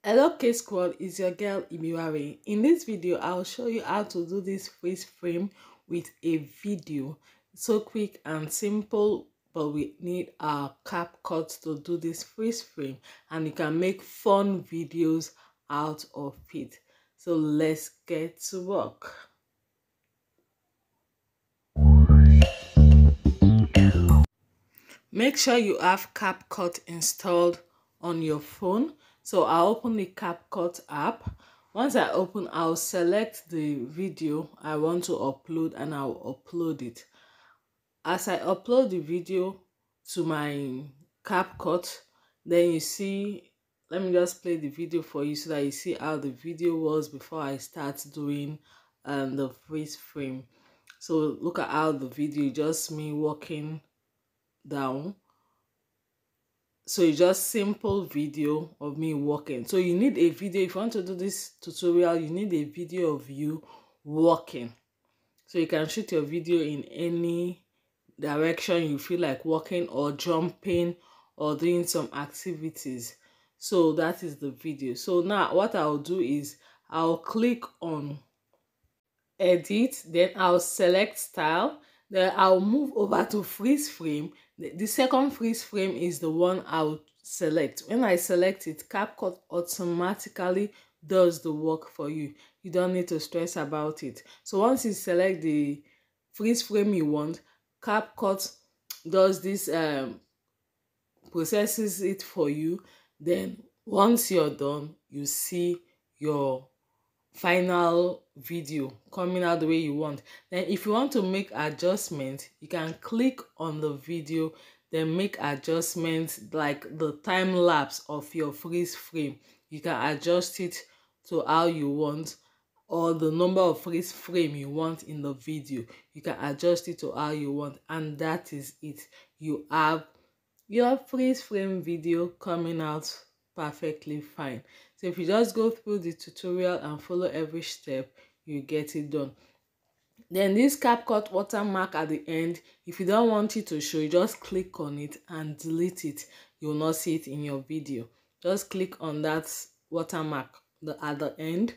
Hello K Squad, is your girl Imiware. In this video, I'll show you how to do this freeze frame with a video. So quick and simple, but we need our CapCut to do this freeze frame, and you can make fun videos out of it. So let's get to work. Make sure you have CapCut installed on your phone. So I'll open the CapCut app. Once I open, I'll select the video I want to upload and I'll upload it. As I upload the video to my CapCut, then you see, let me just play the video for you so that you see how the video was before I start doing the freeze frame. So look at how the video, just me walking down. So it's just simple video of me walking. So you need a video. If you want to do this tutorial, you need a video of you walking. So you can shoot your video in any direction you feel like walking or jumping or doing some activities. So that is the video. So now what I'll do is I'll click on edit, then I'll select style, then I'll move over to freeze frame. The second freeze frame is the one I'll select. When I select it, CapCut automatically does the work for you. You don't need to stress about it. So once you select the freeze frame you want, CapCut does this, processes it for you. Then once you're done, you see your final video coming out the way you want. Then if you want to make adjustments, you can click on the video, then make adjustments like the time lapse of your freeze frame. You can adjust it to how you want, or the number of freeze frame you want in the video. You can adjust it to how you want, and that is it. You have your freeze frame video coming out perfectly fine. So if you just go through the tutorial and follow every step, you get it done. Then this CapCut watermark at the end, if you don't want it to show, you just click on it and delete it. You will not see it in your video. Just click on that watermark at the end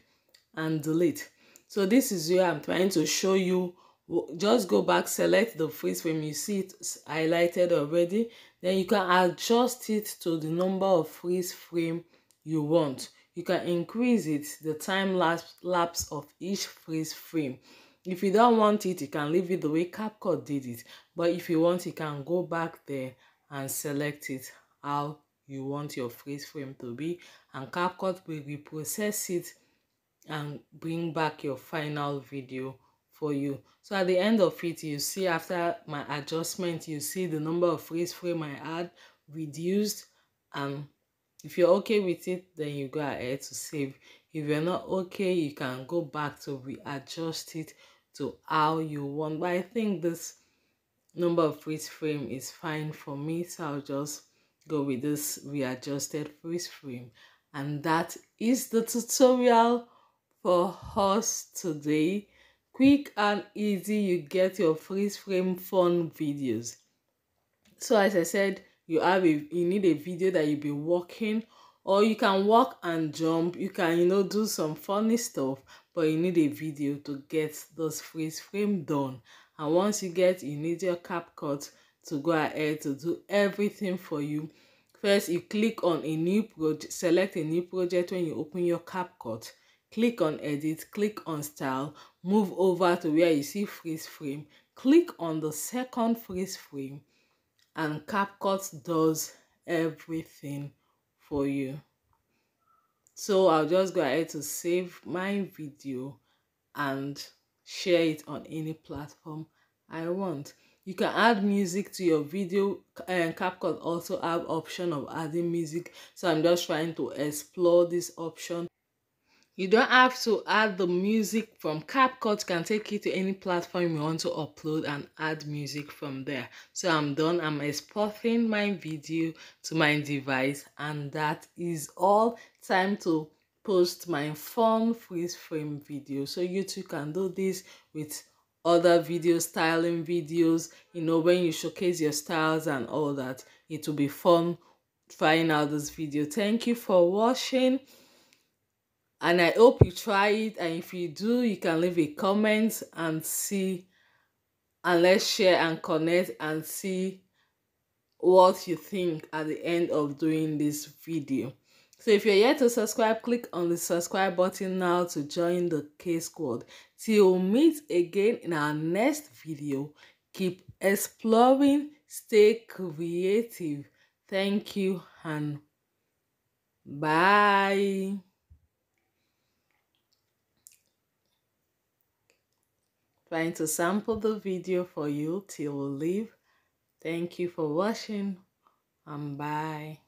and delete. So this is where I'm trying to show you. Just go back, select the freeze frame, you see it highlighted already. Then you can adjust it to the number of freeze frame you want. You can increase it, the time lapse of each freeze frame. If you don't want it, you can leave it the way CapCut did it. But if you want, you can go back there and select it how you want your freeze frame to be, and CapCut will reprocess it and bring back your final video for you. So at the end of it, you see after my adjustment, you see the number of freeze frame I had reduced, and if you're okay with it, then you go ahead to save. If you're not okay, you can go back to readjust it to how you want. But I think this number of freeze frame is fine for me, so I'll just go with this readjusted freeze frame. And that is the tutorial for us today. Quick and easy, you get your freeze frame fun videos. So as I said, you need a video that you'll be walking, or you can walk and jump. You can, do some funny stuff, but you need a video to get those freeze frame done. And once you need your CapCut to go ahead to do everything for you. First, you click on a new project, select a new project when you open your CapCut. Click on edit, click on style, move over to where you see freeze frame, click on the second freeze frame, and CapCut does everything for you. So I'll just go ahead to save my video and share it on any platform I want. You can add music to your video, and CapCut also have option of adding music. So I'm just trying to explore this option. You don't have to add the music from CapCut. Can take it to any platform you want to upload and add music from there. So I'm done. I'm exporting my video to my device, and that is all. Time to post my fun freeze frame video. So you too can do this with other video styling videos. When you showcase your styles and all that, it will be fun trying out this video. Thank you for watching. And I hope you try it, and if you do, you can leave a comment and see, and let's share and connect and see what you think at the end of doing this video. So if you're yet to subscribe, click on the subscribe button now to join the K Squad. Till we meet again in our next video, keep exploring, stay creative. Thank you and bye. Trying to sample the video for you till we leave. Thank you for watching and bye.